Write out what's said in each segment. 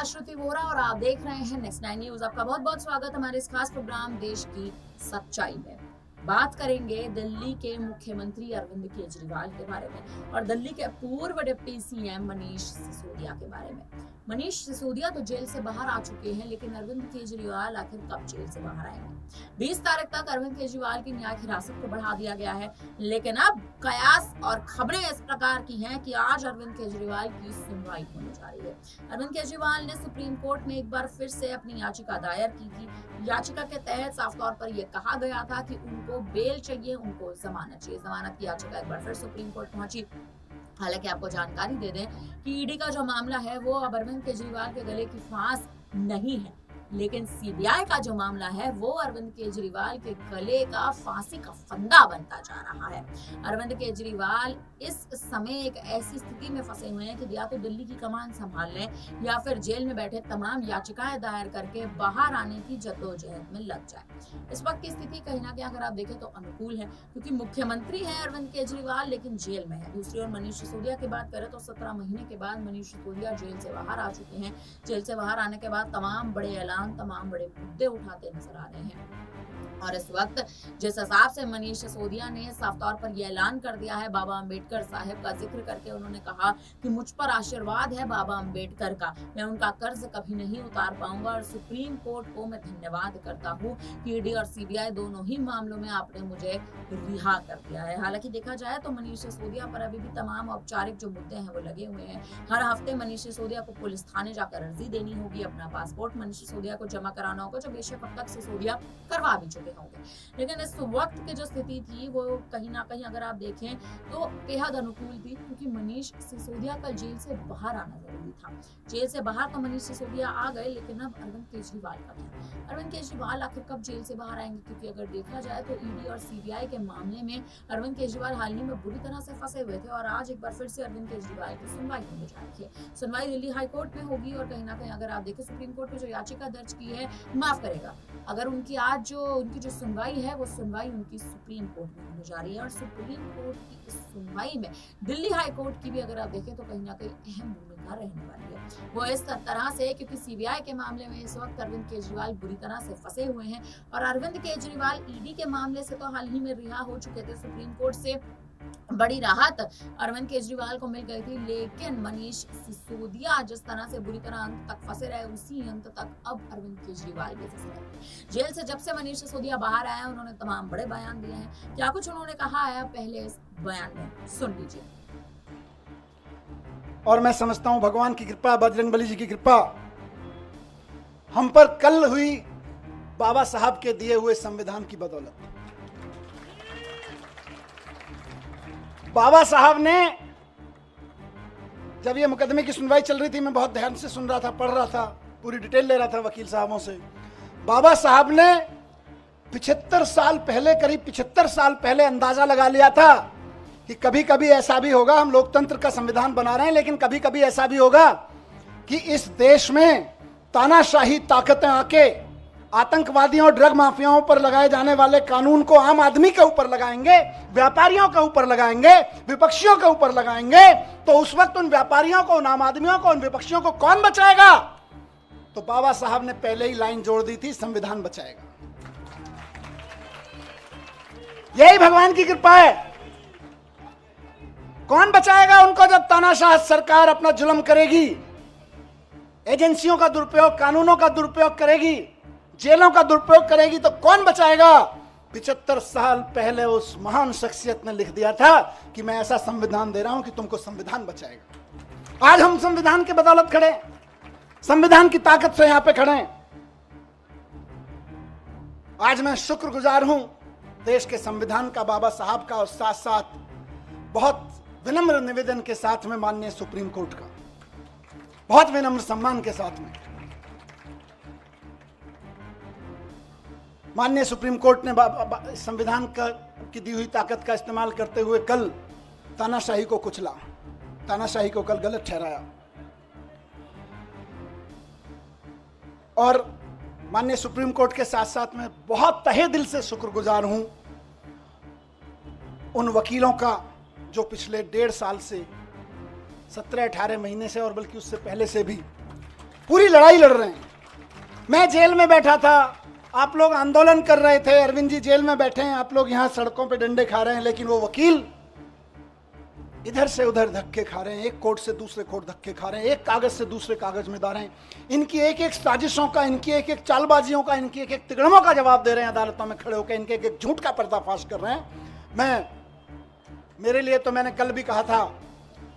श्रुति वोरा और आप देख रहे हैं नेक्स्ट 9 न्यूज। आपका बहुत बहुत स्वागत हमारे इस खास प्रोग्राम देश की सच्चाई में। बात करेंगे दिल्ली के मुख्यमंत्री अरविंद केजरीवाल के बारे में और दिल्ली के पूर्व डिप्टी सीएम मनीष सिसोदिया के बारे में। मनीष सिसोदिया तो जेल से बाहर आ चुके हैं, लेकिन अरविंद केजरीवाल आखिर कब जेल से बाहर आएंगे? 20 तारीख तक अरविंद केजरीवाल की न्यायिक हिरासत को बढ़ा दिया गया है, लेकिन अब कयास और खबरें इस प्रकार की हैं कि आज अरविंद केजरीवाल की सुनवाई होने जा रही है। अरविंद केजरीवाल ने सुप्रीम कोर्ट में एक बार फिर से अपनी याचिका दायर की थी। याचिका के तहत साफ तौर पर यह कहा गया था कि उनको बेल चाहिए, उनको जमानत चाहिए। जमानत की याचिका एक बार फिर सुप्रीम कोर्ट पहुंची। हालांकि आपको जानकारी दे दें कि ईडी का जो मामला है वो अब अरविंद केजरीवाल के गले की फांस नहीं है, लेकिन सीबीआई का जो मामला है वो अरविंद केजरीवाल के गले का फांसी का फंदा बनता जा रहा है। अरविंद केजरीवाल इस समय एक ऐसी स्थिति में फंसे हुए हैं कि या तो दिल्ली की कमान संभाल लें या फिर जेल में बैठे तमाम याचिकाएं दायर करके बाहर आने की जद्दोजहद में लग जाए। इस वक्त की स्थिति कहीं ना कहीं अगर आप देखें तो अनुकूल है, क्योंकि मुख्यमंत्री है अरविंद केजरीवाल लेकिन जेल में है। दूसरी ओर मनीष सिसोदिया की बात करें तो 17 महीने के बाद मनीष सिसोदिया जेल से बाहर आ चुके हैं। जेल से बाहर आने के बाद तमाम बड़े मुद्दे उठाते नजर आ रहे हैं। और इस वक्त जिस हिसाब से मनीष सिसोदिया ने साफ तौर पर यह ऐलान कर दिया है, बाबा अंबेडकर साहब का जिक्र करके उन्होंने कहा कि मुझ पर आशीर्वाद है बाबा अंबेडकर का, मैं उनका कर्ज कभी नहीं उतार पाऊंगा और सुप्रीम कोर्ट को मैं धन्यवाद करता हूं कि ईडी और सीबीआई दोनों ही मामलों में आपने मुझे रिहा कर दिया है। हालांकि देखा जाए तो मनीष सिसोदिया पर अभी भी तमाम औपचारिक जो मुद्दे हैं वो लगे हुए हैं। हर हफ्ते मनीष सिसोदिया को पुलिस थाने जाकर अर्जी देनी होगी, अपना पासपोर्ट मनीष सिसोदिया को जमा कराना होगा, जो बेशक अब तक सिसोदिया करवा भी चुके होंगे। लेकिन इस वक्त की जो स्थिति थी वो कहीं ना कहीं अगर आप देखें तो बेहद अनुकूल थी, क्योंकि मनीष सिसोदिया कल जेल से बाहर आना जरूरी था। जेल से बाहर तो मनीष सिसोदिया आ गए, लेकिन अब अरविंद केजरीवाल का था। अरविंद केजरीवाल आखिर कब जेल से बाहर आएंगे? क्योंकि अगर देखा जाए तो ईडी और सीबीआई के मामले में अरविंद केजरीवाल हाल ही में बुरी तरह से फंसे हुए थे और आज एक बार फिर से अरविंद केजरीवाल की सुनवाई होने जा रही है। सुनवाई दिल्ली हाई कोर्ट में होगी और कहीं ना कहीं अगर आप देखें सुप्रीम कोर्ट में जो याचिका दर्ज की है, माफ करेगा, अगर उनकी आज उनकी जो सुनवाई है वो सुनवाई उनकी सुप्रीम कोर्ट में होने जा रही है। और सुप्रीम कोर्ट की इस सुनवाई में दिल्ली हाई कोर्ट की भी अगर आप देखें तो कहीं ना कहीं अहम भूमिका रहने वाली है। वो इस तरह से क्योंकि सीबीआई के मामले में इस वक्त अरविंद केजरीवाल बुरी तरह से फंसे हुए हैं और अरविंद केजरीवाल ईडी के मामले से तो हाल ही में रिहा हो चुके थे। सुप्रीम कोर्ट से बड़ी राहत अरविंद केजरीवाल को मिल गई थी, लेकिन मनीष सिसोदिया जिस तरह से बुरी तरह अंत तक फंसे रहे, उसी अंत तक अब अरविंद केजरीवाल भी फंसे रहे। जेल से जब से मनीष सिसोदिया बाहर आया उन्होंने तमाम बड़े बयान दिए हैं। क्या कुछ उन्होंने कहा है, पहले इस बयान में सुन लीजिए। और मैं समझता हूं भगवान की कृपा, बजरंगबली जी की कृपा हम पर कल हुई बाबा साहब के दिए हुए संविधान की बदौलत। बाबा साहब ने जब ये मुकदमे की सुनवाई चल रही थी, मैं बहुत ध्यान से सुन रहा था, पढ़ रहा था, पूरी डिटेल ले रहा था वकील साहबों से। बाबा साहब ने 75 साल पहले, करीब 75 साल पहले अंदाजा लगा लिया था कि कभी कभी ऐसा भी होगा, हम लोकतंत्र का संविधान बना रहे हैं, लेकिन कभी कभी ऐसा भी होगा कि इस देश में तानाशाही ताकतें आके आतंकवादियों और ड्रग माफियाओं पर लगाए जाने वाले कानून को आम आदमी के ऊपर लगाएंगे, व्यापारियों के ऊपर लगाएंगे, विपक्षियों के ऊपर लगाएंगे। तो उस वक्त उन व्यापारियों को, उन आम आदमियों को, उन विपक्षियों को कौन बचाएगा? तो बाबा साहब ने पहले ही लाइन जोड़ दी थी, संविधान बचाएगा। यही भगवान की कृपा है। कौन बचाएगा उनको जब तानाशाह सरकार अपना जुल्म करेगी, एजेंसियों का दुरुपयोग, कानूनों का दुरुपयोग करेगी, जेलों का दुरुपयोग करेगी, तो कौन बचाएगा? 75 साल पहले उस महान शख्सियत ने लिख दिया था कि मैं ऐसा संविधान दे रहा हूं कि तुमको संविधान बचाएगा। आज हम संविधान के बदौलत खड़े, संविधान की ताकत से यहां पे खड़े हैं। आज मैं शुक्रगुजार हूं देश के संविधान का, बाबा साहब का, और साथ साथ बहुत विनम्र निवेदन के साथ में माननीय सुप्रीम कोर्ट का, बहुत विनम्र सम्मान के साथ में माननीय सुप्रीम कोर्ट ने संविधान की दी हुई ताकत का इस्तेमाल करते हुए कल तानाशाही को कुचला, तानाशाही को कल गलत ठहराया। और माननीय सुप्रीम कोर्ट के साथ साथ मैं बहुत तहे दिल से शुक्रगुजार हूं उन वकीलों का जो पिछले 1.5 साल से, 17-18 महीने से और बल्कि उससे पहले से भी पूरी लड़ाई लड़ रहे हैं। मैं जेल में बैठा था, आप लोग आंदोलन कर रहे थे, अरविंद जी जेल में बैठे हैं, आप लोग यहां सड़कों पे डंडे खा रहे हैं, लेकिन वो वकील इधर से उधर धक्के खा रहे हैं, एक कोर्ट से दूसरे कोर्ट धक्के खा रहे हैं, एक कागज से दूसरे कागज में डाल रहे हैं। इनकी एक एक साजिशों का, इनकी एक एक चालबाजियों का, इनकी एक एक तिगड़मों का जवाब दे रहे हैं अदालतों में खड़े होकर, इनके एक एक झूठ का पर्दाफाश कर रहे हैं। मेरे लिए तो मैंने कल भी कहा था,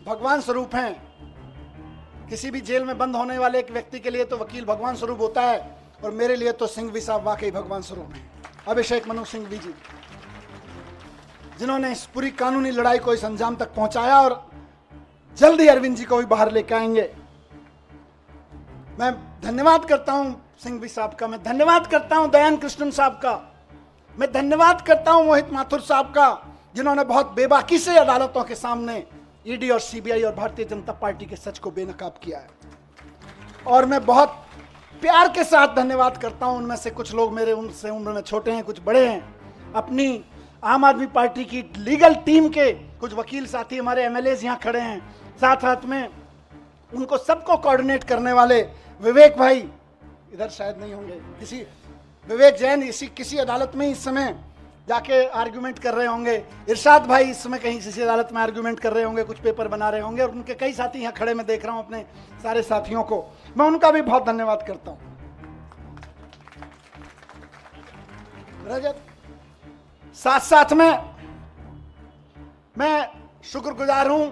भगवान स्वरूप हैं। किसी भी जेल में बंद होने वाले एक व्यक्ति के लिए तो वकील भगवान स्वरूप होता है, और मेरे लिए तो सिंघवी साहब वाकई भगवान स्वरूप हैं। अभिषेक मनु सिंघवी जी, जिन्होंने इस पूरी कानूनी लड़ाई को इस अंजाम तक पहुंचाया, और जल्द ही अरविंद जी को भी बाहर लेकर आएंगे। मैं धन्यवाद करता हूं सिंघवी साहब का, मैं धन्यवाद करता हूं दयान कृष्णन साहब का, मैं धन्यवाद करता हूं मोहित माथुर साहब का, जिन्होंने बहुत बेबाकी से अदालतों के सामने ईडी और सीबीआई और भारतीय जनता पार्टी के सच को बेनकाब किया है। और मैं बहुत प्यार के साथ धन्यवाद करता हूं, उनमें से कुछ लोग मेरे उनसे उम्र में छोटे हैं, कुछ बड़े हैं, अपनी आम आदमी पार्टी की लीगल टीम के कुछ वकील साथी, हमारे एमएलएज यहाँ खड़े हैं, साथ साथ में उनको सबको कोऑर्डिनेट करने वाले विवेक भाई, इधर शायद नहीं होंगे, किसी विवेक जैन किसी अदालत में इस समय जाके आर्ग्यूमेंट कर रहे होंगे, इरशाद भाई इस समय कहीं किसी अदालत में आर्ग्यूमेंट कर रहे होंगे, कुछ पेपर बना रहे होंगे, और उनके कई साथी यहाँ खड़े मैं देख रहा हूँ, अपने सारे साथियों को मैं उनका भी बहुत धन्यवाद करता हूँ। रजत, साथ साथ में मैं शुक्रगुजार हूं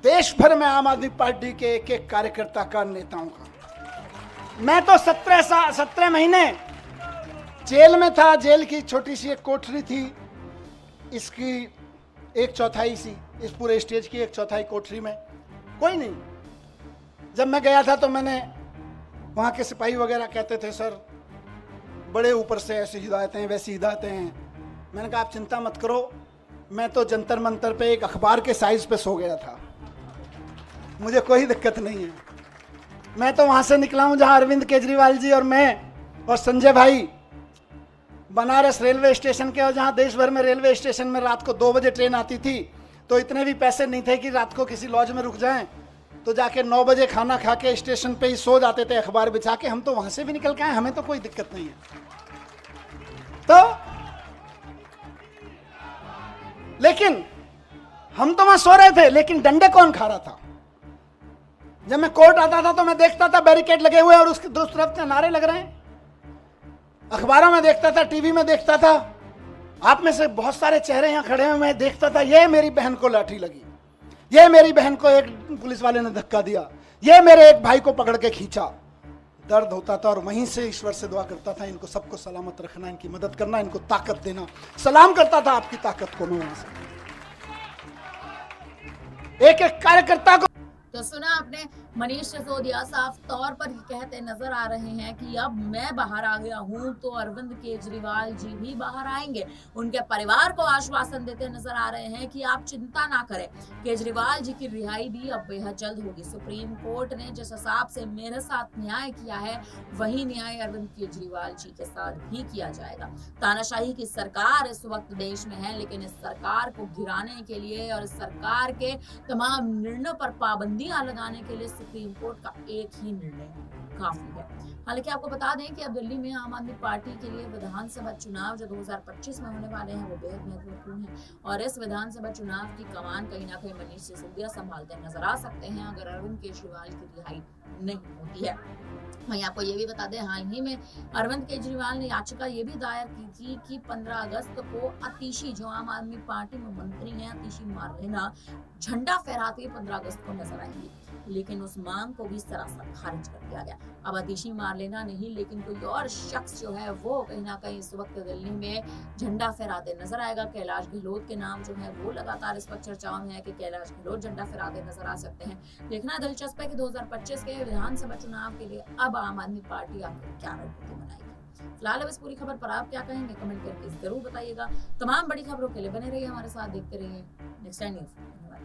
देश भर में आम आदमी पार्टी के एक एक कार्यकर्ता का, नेताओं का। मैं तो 17 महीने जेल में था, जेल की छोटी सी एक कोठरी थी, इसकी 1/4 सी, इस पूरे स्टेज की 1/4 कोठरी में कोई नहीं। जब मैं गया था तो मैंने, वहाँ के सिपाही वगैरह कहते थे सर बड़े ऊपर से ऐसी हिदायतें हैं, वैसी हिदायतें हैं। मैंने कहा आप चिंता मत करो, मैं तो जंतर मंतर पे एक अखबार के साइज पे सो गया था, मुझे कोई दिक्कत नहीं है। मैं तो वहाँ से निकला हूँ जहाँ अरविंद केजरीवाल जी और मैं और संजय भाई बनारस रेलवे स्टेशन के, और जहाँ देश भर में रेलवे स्टेशन में रात को 2 बजे ट्रेन आती थी, तो इतने भी पैसे नहीं थे कि रात को किसी लॉज में रुक जाएं, तो जाके 9 बजे खाना खा के स्टेशन पे ही सो जाते थे अखबार बिछा के। हम तो वहां से भी निकल के आए, हमें तो कोई दिक्कत नहीं है। तो लेकिन हम तो वहां सो रहे थे, लेकिन डंडे कौन खा रहा था? जब मैं कोर्ट आता था तो मैं देखता था बैरिकेड लगे हुए और उसकी दूसरी तरफ से नारे लग रहे हैं, अखबारों में देखता था, टीवी में देखता था, आप में से बहुत सारे चेहरे यहां खड़े हैं, मैं देखता था ये मेरी बहन को लाठी लगी, ये मेरी बहन को एक पुलिस वाले ने धक्का दिया, ये मेरे एक भाई को पकड़ के खींचा। दर्द होता था और वहीं से ईश्वर से दुआ करता था इनको सबको सलामत रखना, इनकी मदद करना, इनको ताकत देना। सलाम करता था आपकी ताकत को मैं वहां से, एक एक कार्यकर्ता को। तो सुना आपने, मनीष सिसोदिया साफ तौर पर कहते नजर आ रहे हैं कि अब मैं बाहर आ गया हूं तो अरविंद केजरीवाल जी भी बाहर आएंगे। उनके परिवार को आश्वासन देते नजर आ रहे हैं कि आप चिंता ना करें, केजरीवाल जी की रिहाई भी अब बेहद जल्द होगी। सुप्रीम कोर्ट ने जिस हिसाब से मेरे साथ न्याय किया है, वही न्याय अरविंद केजरीवाल जी के साथ भी किया जाएगा। तानाशाही की सरकार इस वक्त देश में है, लेकिन इस सरकार को गिराने के लिए और इस सरकार के तमाम निर्णयों पर पाबंदियां लगाने के लिए सुप्रीम कोर्ट का एक ही निर्णय काफी है। हालांकि आपको बता दें कि अब दिल्ली में आम आदमी पार्टी के लिए विधानसभा चुनाव जो 2025 में होने वाले हैं वो बेहद महत्वपूर्ण है, और इस विधानसभा चुनाव की कमान कहीं ना कहीं मनीष सिसोदिया संभालते नजर आ सकते हैं अगर अरविंद केजरीवाल की रिहाई नहीं होती है। वहीं आपको ये भी बता दें, हाल ही में अरविंद केजरीवाल ने याचिका ये भी दायर की थी कि 15 अगस्त को अतिशी, जो आम आदमी पार्टी में मंत्री हैं, अतिशी मारलेना झंडा फहराते 15 अगस्त को नजर आएंगी, लेकिन उस मांग को भी सरासर खारिज कर दिया गया। अब अतिशी मारलेना नहीं, लेकिन कोई और शख्स जो है वो कहीं ना कहीं इस वक्त दिल्ली में झंडा फहराते नजर आएगा। कैलाश गहलोत के नाम जो है वो लगातार इस वक्त चर्चाओं में है कि कैलाश गहलोत झंडा फहराते नजर आ सकते हैं। देखना दिलचस्प है कि 2025 के विधानसभा चुनाव के लिए अब आम आदमी पार्टी आखिर क्या रणनीति बनाएगी। फिलहाल अब इस पूरी खबर पर आप क्या कहेंगे, कमेंट करके जरूर बताइएगा। तमाम बड़ी खबरों के लिए बने रहिए हमारे साथ, देखते रहिए नेक्स्ट टाइम न्यूज़।